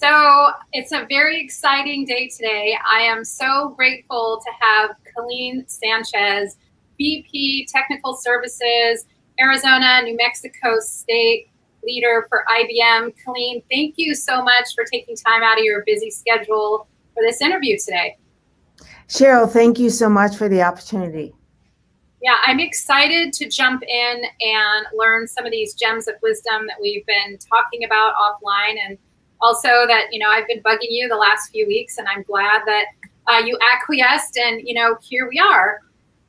So it's a very exciting day today. I am so grateful to have Calline Sanchez, VP Technical Services, Arizona, New Mexico State leader for IBM. Calline, thank you so much for taking time out of your busy schedule for this interview today. Cheryl, thank you so much for the opportunity. Yeah, I'm excited to jump in and learn some of these gems of wisdom that we've been talking about offline, and also that, I've been bugging you the last few weeks, and I'm glad that you acquiesced, and, here we are.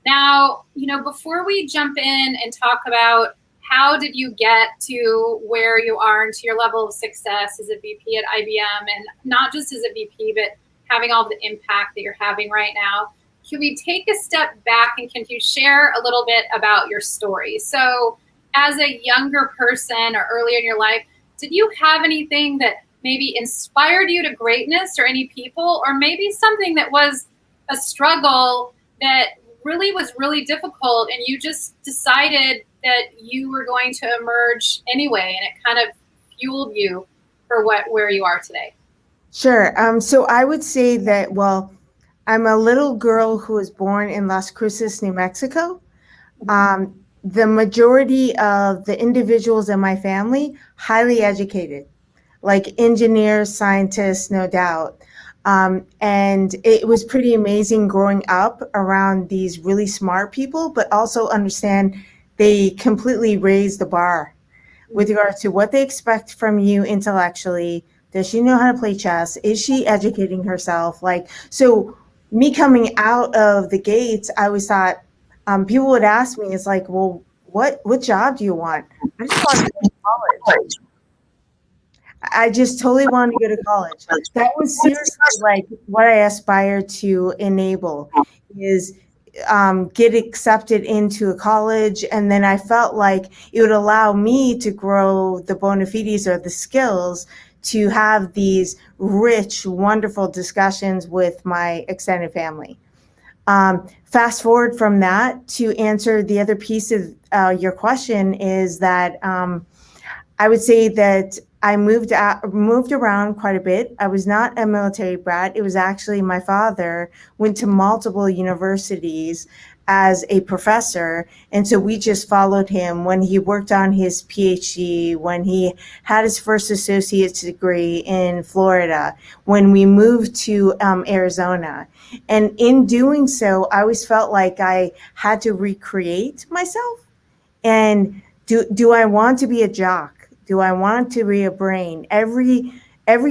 Now, before we jump in and talk about how did you get to where you are and to your level of success as a VP at IBM, and not just as a VP, but having all the impact that you're having right now, can we take a step back and can you share a little bit about your story? So as a younger person or earlier in your life, did you have anything that maybe inspired you to greatness, or any people, or maybe something that was a struggle that really was really difficult and you just decided that you were going to emerge anyway, and it kind of fueled you for where you are today? Sure. So I would say that, well, I'm a little girl who was born in Las Cruces, New Mexico. The majority of the individuals in my family, highly educated, like engineers, scientists, no doubt. And it was pretty amazing growing up around these really smart people, but also understand they completely raise the bar with regards to what they expect from you intellectually. Does she know how to play chess? Is she educating herself? So me coming out of the gates, I always thought, people would ask me, it's like, well, what job do you want? I just want to go to college. I just totally wanted to go to college. That was seriously like what I aspire to enable is get accepted into a college. And then I felt like it would allow me to grow the bona fides or the skills to have these rich, wonderful discussions with my extended family. Fast forward from that to answer the other piece of your question is that I would say that I moved around quite a bit. I was not a military brat. It was actually my father went to multiple universities as a professor. And so we just followed him when he worked on his PhD, when he had his first associate's degree in Florida, when we moved to Arizona. And in doing so, I always felt like I had to recreate myself. And do I want to be a jock? Do I want to be a brain? Every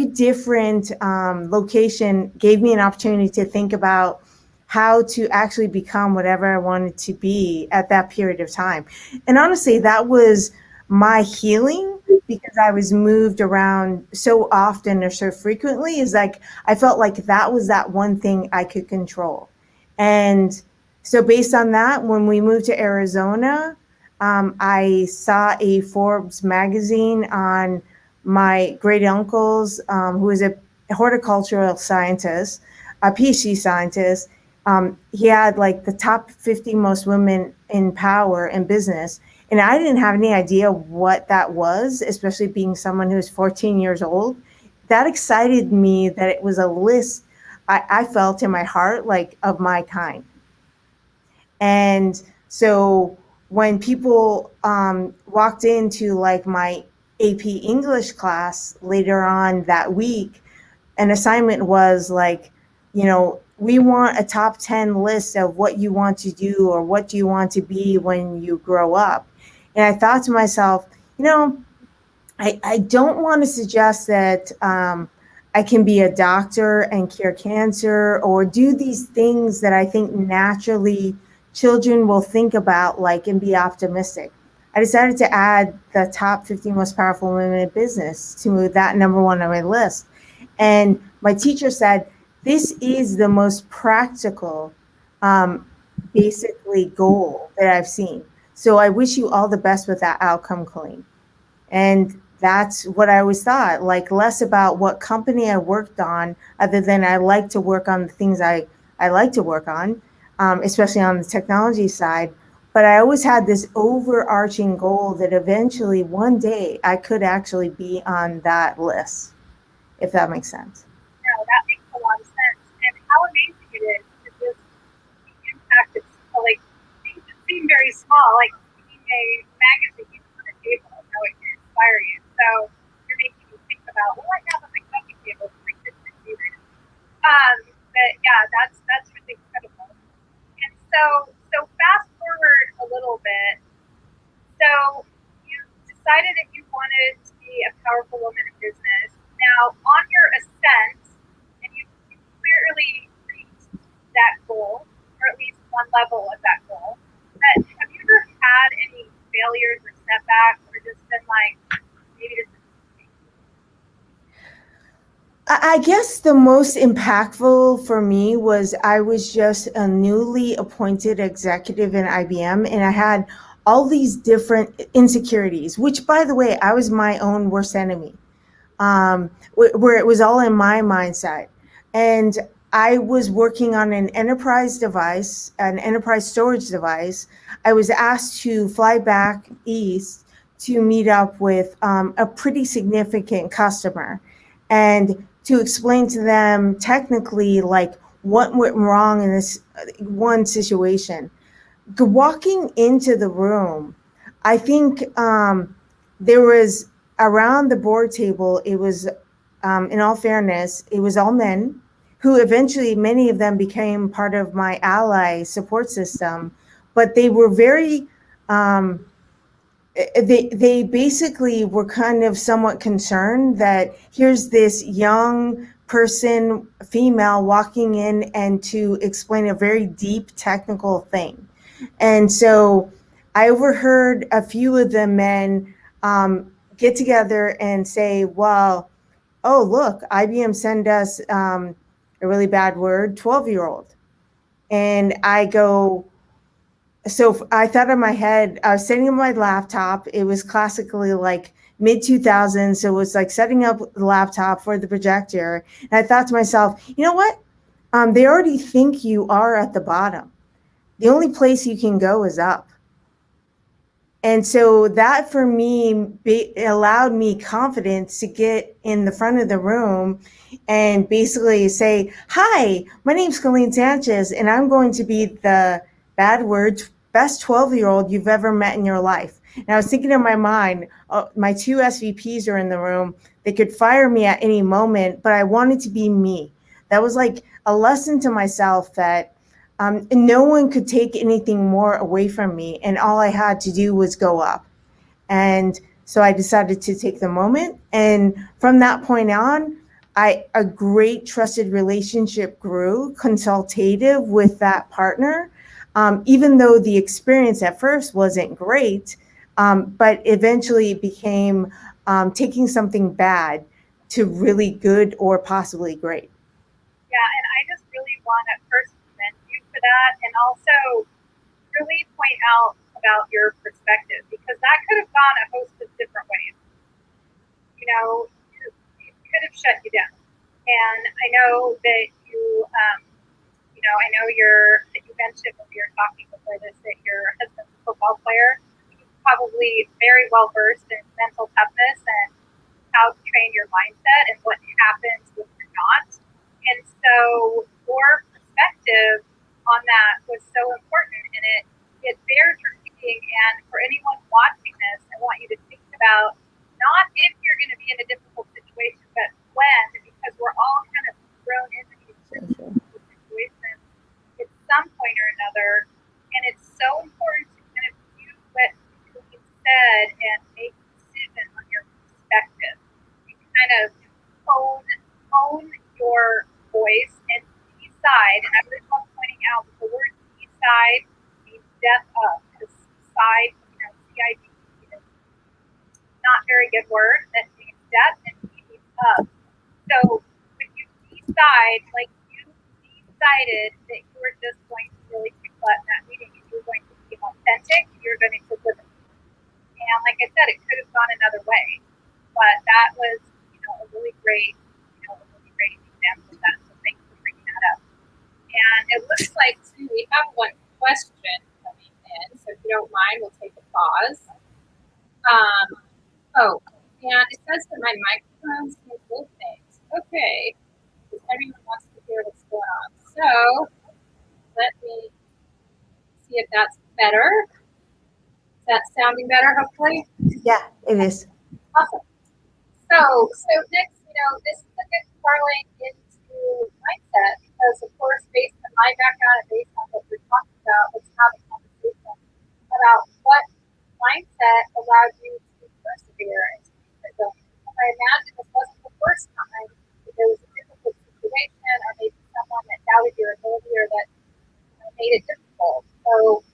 different location gave me an opportunity to think about how to actually become whatever I wanted to be at that period of time. And honestly, that was my healing because I was moved around so often or so frequently. Is like I felt like that was that one thing I could control. And so based on that, when we moved to Arizona, I saw a Forbes magazine on my great uncle's, who is a horticultural scientist, a PhD scientist. He had like the top 50 most women in power in business. And I didn't have any idea what that was, especially being someone who was 14 years old. That excited me that it was a list I felt in my heart, like of my kind. And so when people walked into like my AP English class later on that week, an assignment was like, we want a top 10 list of what you want to do or what do you want to be when you grow up. And I thought to myself, I don't want to suggest that I can be a doctor and cure cancer or do these things that I think naturally children will think about and be optimistic. I decided to add the top 15 most powerful women in business to that number one on my list. And my teacher said, this is the most practical, basically goal that I've seen. So I wish you all the best with that outcome, Calline. And that's what I always thought, like less about what company I worked on, other than I like to work on the things I like to work on, especially on the technology side. But I always had this overarching goal that eventually one day I could actually be on that list. if that makes sense. No, that makes a lot of sense. And how amazing it is to just the impact of like things that seem very small, like seeing a magazine on a table, how it can inspire you. So you're making me think about, well, I have on my coffee table for my kids to do it. But yeah, that's really incredible. And so fast forward a little bit. So you decided that you wanted to be a powerful woman in business. Now, on your ascent, and you clearly reached that goal, or at least one level of that goal. But have you ever had any failures or setbacks, or just been like, maybe this is I guess the most impactful for me was I was just a newly appointed executive in IBM, and I had all these different insecurities, which, by the way, I was my own worst enemy, where it was all in my mindset. And I was working on an enterprise device, an enterprise storage device. I was asked to fly back east to meet up with a pretty significant customer and to explain to them technically like what went wrong in this one situation. Walking into the room, I think there was around the board table, it was, in all fairness, it was all men who eventually, many of them became part of my ally support system, but they were very, they basically were kind of somewhat concerned that here's this young person, female, walking in and to explain a very deep technical thing. And so I overheard a few of the men get together and say, well, oh, look, IBM sent us a really bad word, 12-year-old. And I go, so I thought in my head, I was sitting on my laptop. It was classically like mid 2000s. So it was like setting up the laptop for the projector. And I thought to myself, you know what? They already think you are at the bottom. The only place you can go is up. And so that for me allowed me confidence to get in the front of the room and basically say, hi, my name's Callines Sanchez, and I'm going to be the bad words, best 12-year-old you've ever met in your life. And I was thinking in my mind, oh, my two SVPs are in the room. They could fire me at any moment, but I wanted to be me. That was like a lesson to myself that no one could take anything more away from me, and all I had to do was go up. And so I decided to take the moment. And from that point on, a great trusted relationship grew, consultative with that partner, even though the experience at first wasn't great, but eventually it became taking something bad to really good or possibly great. yeah. And I just really want to first commend you for that, and also really point out about your perspective, because that could have gone a host of different ways. You know, it could have shut you down. And I know that I know that you mentioned when we were talking before this that your husband's a football player. He's probably very well versed in mental toughness and how to train your mindset and what happens when you're not. And so your perspective on that was so important, and it bears repeating. And for anyone watching this, I want you to think about not if you're going to be in a difficult situation, but when, because we're all kind of thrown into these difficult situations at some point or another. And it's so important to kind of do what you said and make a decision on your perspective. You kind of hone your voice and decide. And I really love pointing out that the word decide means death of, because side, CID is not very good word. That means death, and he means up. So when you decide, like you decided that you were just going to really kick butt in that meeting, and you were going to be authentic, you're going to live it. And like I said, it could have gone another way, but that was, a really great, example of that. So thanks for bringing that up. And it looks like too, we have one question coming in. So if you don't mind, we'll take a pause. And it says that my microphone seems both things. Okay, because everyone wants to hear what's going on. So let me see if that's better. Is that sounding better, hopefully? Yeah, it is. Awesome. So next, this is a good parlay into mindset because, of course, based on my background and based on what we're talking about, let's have a conversation about what mindset allowed you to persevere and to keep it going. I imagine this wasn't the first time that there was a difficult situation or maybe someone that doubted your ability or that made it difficult. So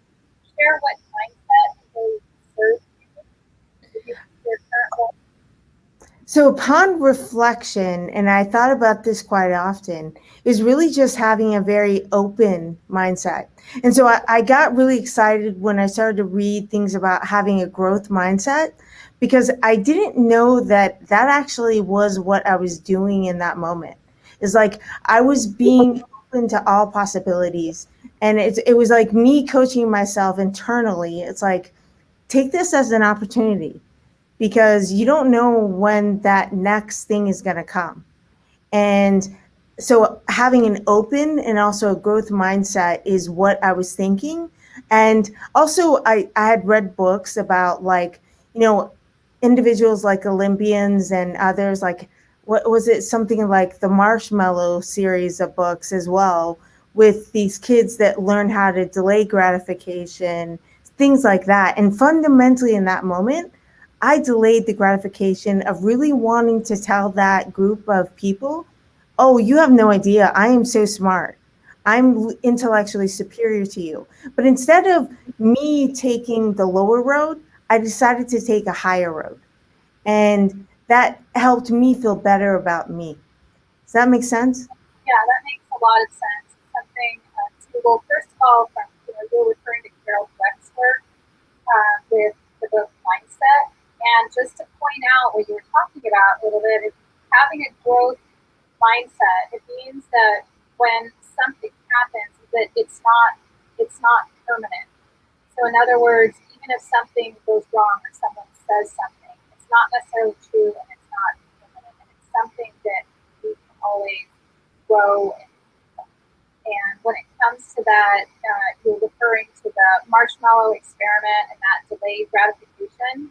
share what mindset really serves you your current role. So, upon reflection, and I thought about this quite often, is really just having a very open mindset. And so I got really excited when I started to read things about having a growth mindset because I didn't know that that actually was what I was doing in that moment. It's like I was being open to all possibilities. And it was like me coaching myself internally. It's like, take this as an opportunity because you don't know when that next thing is going to come. And so having an open and also a growth mindset is what I was thinking. And also I had read books about like, you know, individuals like Olympians and others like what was it something like the Marshmallow series of books as well with these kids that learn how to delay gratification, things like that. And fundamentally in that moment, I delayed the gratification of really wanting to tell that group of people, oh, you have no idea. I am so smart. I'm intellectually superior to you. But instead of me taking the lower road, I decided to take a higher road. And that helped me feel better about me. Does that make sense? Yeah, that makes a lot of sense. Something well, first of all, from you're referring to Carol Dweck's work with the book Mindset, and just to point out what you were talking about a little bit is having a growth mindset. It means that when something happens, that it's not permanent. So in other words, even if something goes wrong or someone says something, it's not necessarily true and it's not permanent, and it's something that we can always grow and and when it comes to that, you're referring to the marshmallow experiment and that delayed gratification.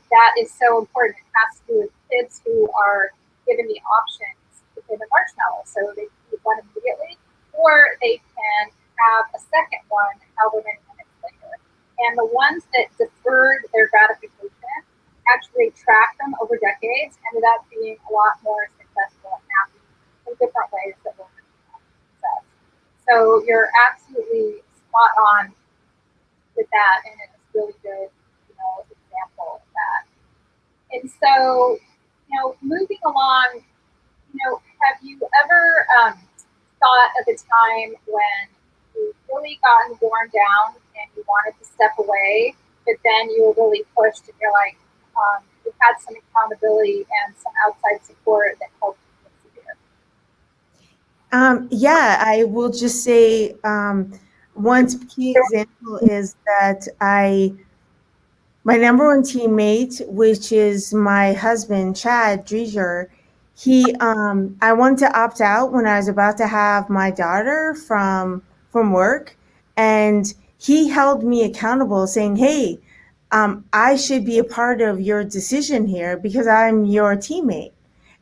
That is so important. It has to do with kids who are given the options within the marshmallow. So they can eat one immediately, or they can have a second one however many minutes later. And the ones that deferred their gratification actually tracked them over decades, ended up being a lot more successful and happy in different ways that we'll success. So you're absolutely spot on with that, and it's a really good, example of that. And so, moving along, have you ever thought of a time when you really gotten worn down and you wanted to step away, but then you were really pushed and you're like, you had some accountability and some outside support that helped you persevere? Yeah, I will just say one key example is that my number one teammate, which is my husband, Chad Dreger, I wanted to opt out when I was about to have my daughter from work, and he held me accountable, saying, "Hey, I should be a part of your decision here because I'm your teammate."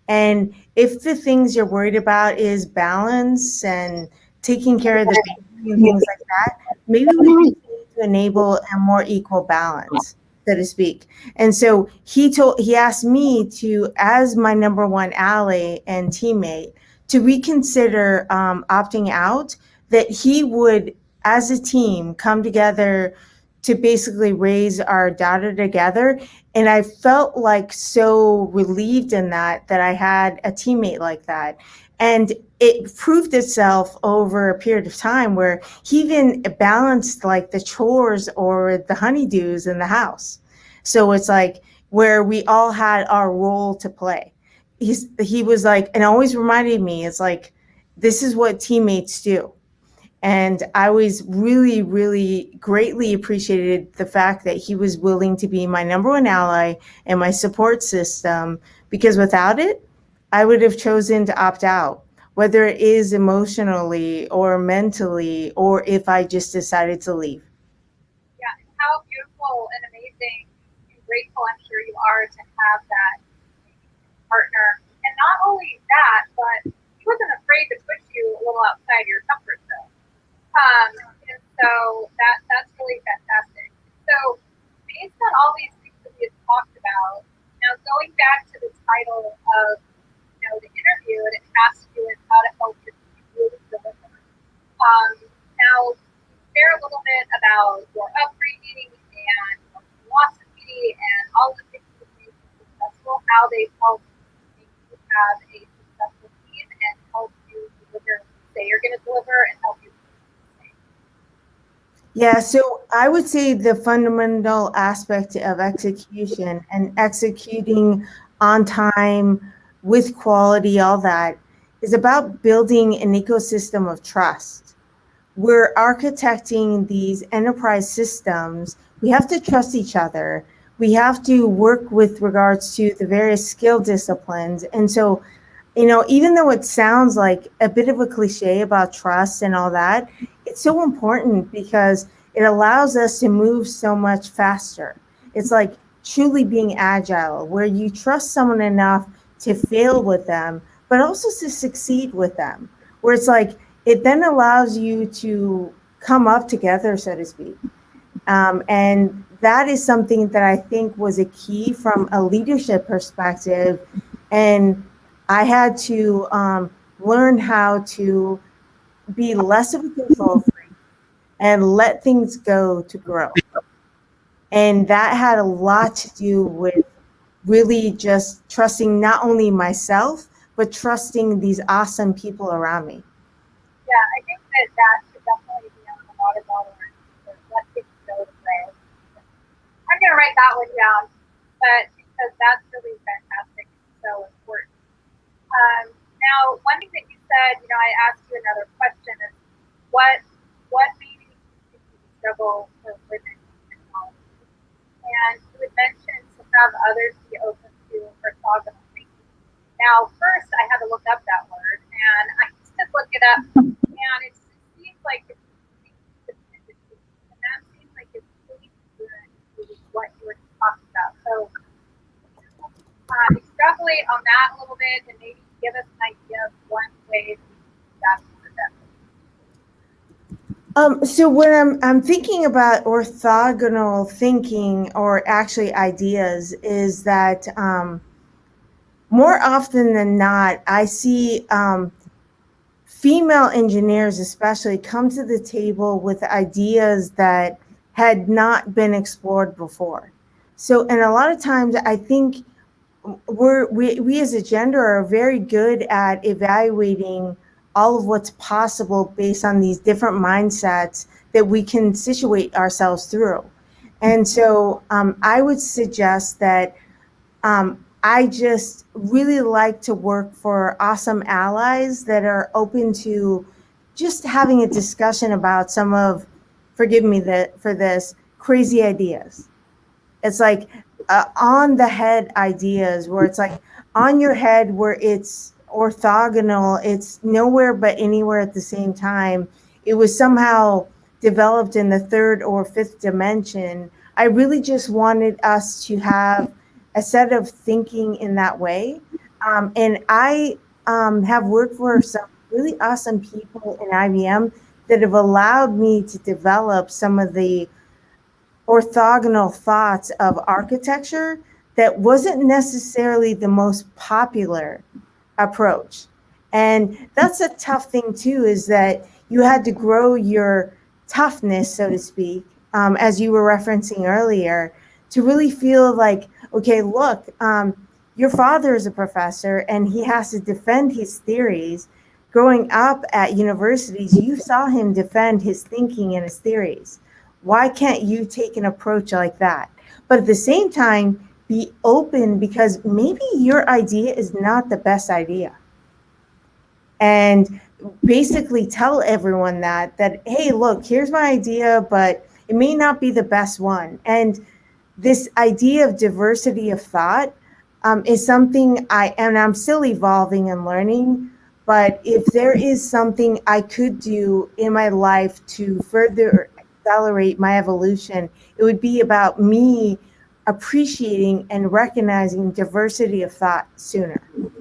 And if the things you're worried about is balance and taking care of the baby and things like that, maybe we need to enable a more equal balance, so to speak. And so he asked me to, as my number one ally and teammate, to reconsider opting out, that he would, as a team, come together to basically raise our daughter together. And I felt like so relieved in that I had a teammate like that. And it proved itself over a period of time where he even balanced like the chores or the honeydews in the house. So it's like where we all had our role to play. He was like, and always reminded me, it's like, this is what teammates do. And I was really, really greatly appreciated the fact that he was willing to be my number one ally and my support system, because without it, I would have chosen to opt out, whether it is emotionally or mentally, or if I just decided to leave. Yeah, and how beautiful and amazing and grateful I'm sure you are to have that partner. And not only that, but he wasn't afraid to push you a little outside your comfort zone. And so that's really fantastic. So based on all these things that we have talked about, now going back to the title of the interview, and it has to do with how to help your team really deliver. Now share a little bit about your upbringing and your philosophy and all the things that made you successful, how they help make you have a successful team and help you deliver, say you're going to deliver, and help you. Yeah, so I would say the fundamental aspect of execution and executing on time with quality, all that is about building an ecosystem of trust. We're architecting these enterprise systems. We have to trust each other. We have to work with regards to the various skill disciplines. And so, even though it sounds like a bit of a cliche about trust and all that, it's so important because it allows us to move so much faster. It's like truly being agile, where you trust someone enough to fail with them, but also to succeed with them, where it's like it then allows you to come up together, so to speak. And that is something that I think was a key from a leadership perspective. And I had to learn how to be less of a control freak and let things go to grow. And that had a lot to do with really just trusting not only myself, but trusting these awesome people around me. Yeah, I think that should definitely be on a lot of dollars. Let things go to grow. I'm going to write that one down, but because that's really fantastic and so important. Now, one thing that you said, I asked you another question is what made you struggle for women in college? And you had mentioned to have others be open to orthogonal thinking. Now, first, I had to look up that word, and I just look it up, and it seems like it's and that seems like it's really good to what you were talking about. So, extrapolate on that a little bit, and maybe give us an idea of one way that So when I'm thinking about orthogonal thinking, or actually ideas, is that more often than not, I see female engineers especially come to the table with ideas that had not been explored before. So, and a lot of times I think we as a gender are very good at evaluating all of what's possible based on these different mindsets that we can situate ourselves through. And so I would suggest that I just really like to work for awesome allies that are open to just having a discussion about some of, forgive me for this, crazy ideas. It's like on the head ideas where it's like on your head where it's orthogonal, it's nowhere but anywhere at the same time. It was somehow developed in the third or fifth dimension. I really just wanted us to have a set of thinking in that way. And I have worked for some really awesome people in IBM that have allowed me to develop some of the orthogonal thoughts of architecture that wasn't necessarily the most popular approach. And that's a tough thing too, is that you had to grow your toughness, so to speak, as you were referencing earlier, to really feel like, okay, look, your father is a professor and he has to defend his theories. Growing up at universities, you saw him defend his thinking and his theories. Why can't you take an approach like that? But at the same time, be open, because maybe your idea is not the best idea. And basically tell everyone that, hey, look, here's my idea, but it may not be the best one. And this idea of diversity of thought, is something I'm still evolving and learning. But if there is something I could do in my life to further accelerate my evolution, it would be about me appreciating and recognizing diversity of thought sooner. And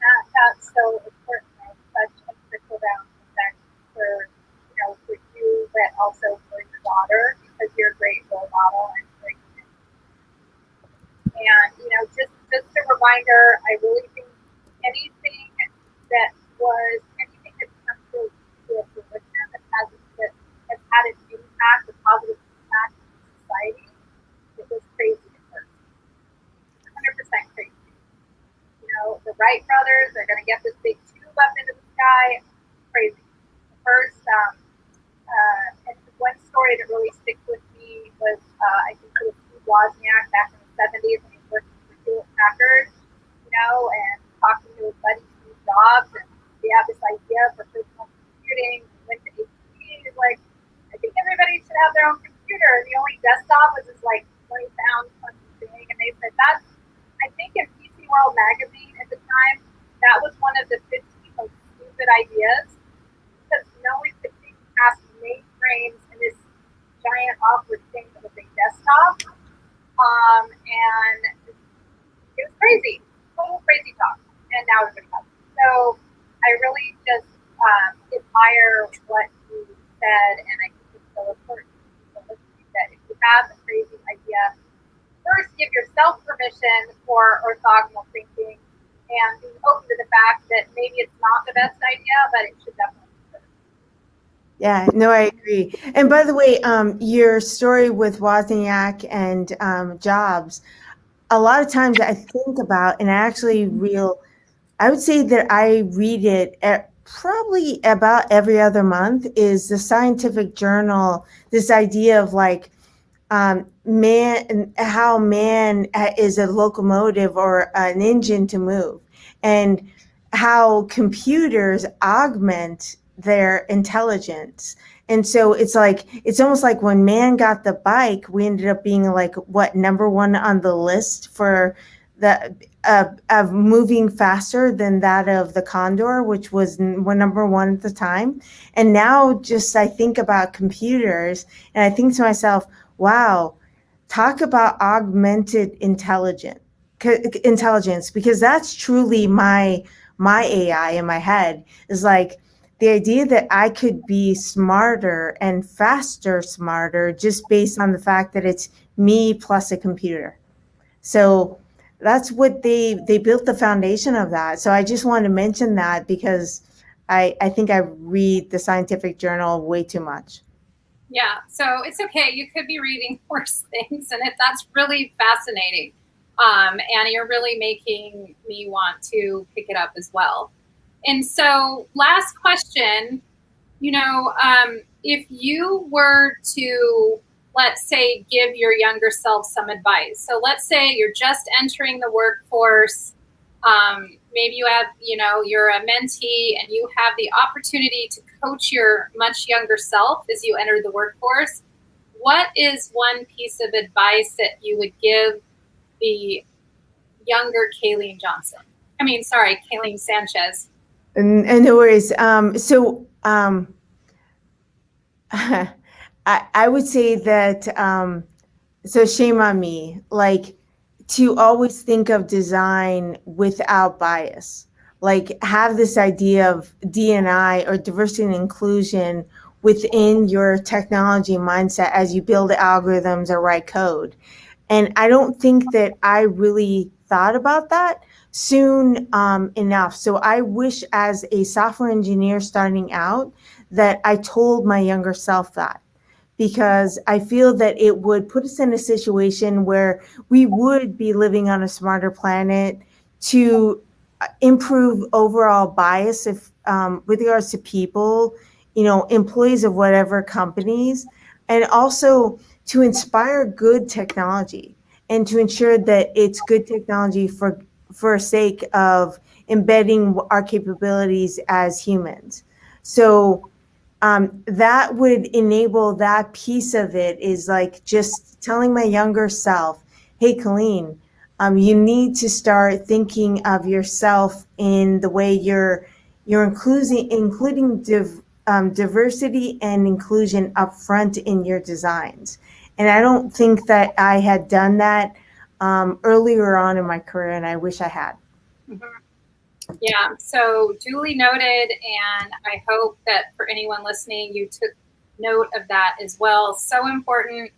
that's so important, right? Such a trickle down effect for, for you, but also for your daughter, because you're a great role model and great. And just a reminder, I really think anything anything that's come to fruition that has had an impact, a positive impact in society, it was crazy at first. 100% crazy. The Wright brothers are going to get this big tube up into the sky. Crazy. First, and one story that really sticks with me was, I think it was Steve Wozniak back in the 70s when he was working for Hewlett Packard, and talking to his buddy Steve Jobs, and they had this idea for personal computing. He went to HP, and he's like, I think everybody should have their own computer. And the only desktop was this 20-pound thing, and they said, I think in PC World magazine at the time, that was one of the 15 most stupid ideas, because no one could think past mainframes and this giant awkward thing that was a desktop. And it was crazy, total crazy talk. And now everybody has it. So I really just admire what you said, and I think it's so important that if you have a crazy idea, first give yourself permission for orthogonal thinking and be open to the fact that maybe it's not the best idea, but it should definitely be. Yeah, no, I agree. And by the way, your story with Wozniak and Jobs, a lot of times I think about, and I would say that I read it probably about every other month, is the scientific journal, this idea of how man is a locomotive or an engine to move, and how computers augment their intelligence. And so it's almost like when man got the bike, we ended up being number one on the list for the of moving faster than that of the Condor, which was number one at the time. And now I think about computers, and I think to myself, wow, talk about augmented intelligence, because that's truly my AI in my head, is the idea that I could be smarter and faster smarter just based on the fact that it's me plus a computer. So that's what they built the foundation of that. So I just want to mention that, because I think I read the scientific journal way too much. Yeah, so it's okay. You could be reading worse things, and that's really fascinating. And you're really making me want to pick it up as well. And so, last question, if you were to, let's say, give your younger self some advice. So let's say you're just entering the workforce. Maybe you have, you're a mentee and you have the opportunity to coach your much younger self as you enter the workforce. What is one piece of advice that you would give the younger Calline Calline Sanchez? And no worries. I would say that, so shame on me, to always think of design without bias, have this idea of D&I, or diversity and inclusion, within your technology mindset as you build algorithms or write code. And I don't think that I really thought about that soon enough. So I wish, as a software engineer starting out, that I told my younger self that, because I feel that it would put us in a situation where we would be living on a smarter planet to improve overall bias with regards to people, employees of whatever companies, and also to inspire good technology, and to ensure that it's good technology for sake of embedding our capabilities as humans. So that would enable that piece of it, is just telling my younger self, hey, Calline, You need to start thinking of yourself in the way you're including diversity and inclusion up front in your designs. And I don't think that I had done that earlier on in my career, and I wish I had. Mm-hmm. Yeah, so duly noted, and I hope that for anyone listening, you took note of that as well. So important.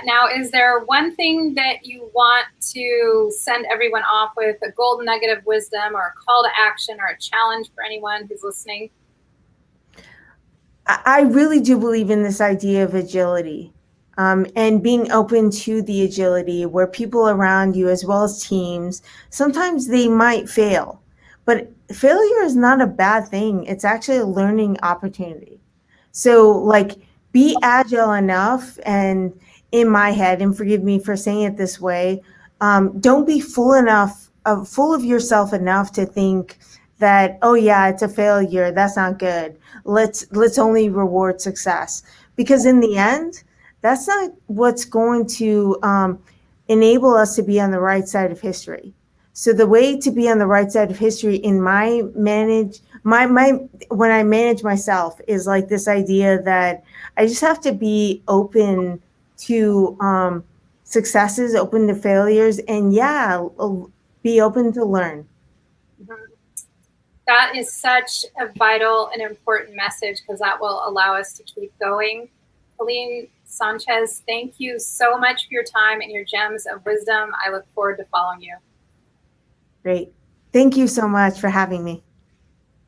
Now, is there one thing that you want to send everyone off with, a golden nugget of wisdom or a call to action or a challenge for anyone who's listening? I really do believe in this idea of agility, and being open to the agility where people around you, as well as teams, sometimes they might fail, but failure is not a bad thing. It's actually a learning opportunity. So, like, be agile enough, and in my head, and forgive me for saying it this way, don't be full of yourself enough to think that, oh yeah, it's a failure, that's not good, let's only reward success, because in the end, that's not what's going to enable us to be on the right side of history. So the way to be on the right side of history in my when I manage myself is like this idea that I just have to be open to successes, open to failures, and be open to learn. Mm-hmm. That is such a vital and important message, because that will allow us to keep going. Calline, Sanchez, thank you so much for your time and your gems of wisdom. I look forward to following you. Great. Thank you so much for having me.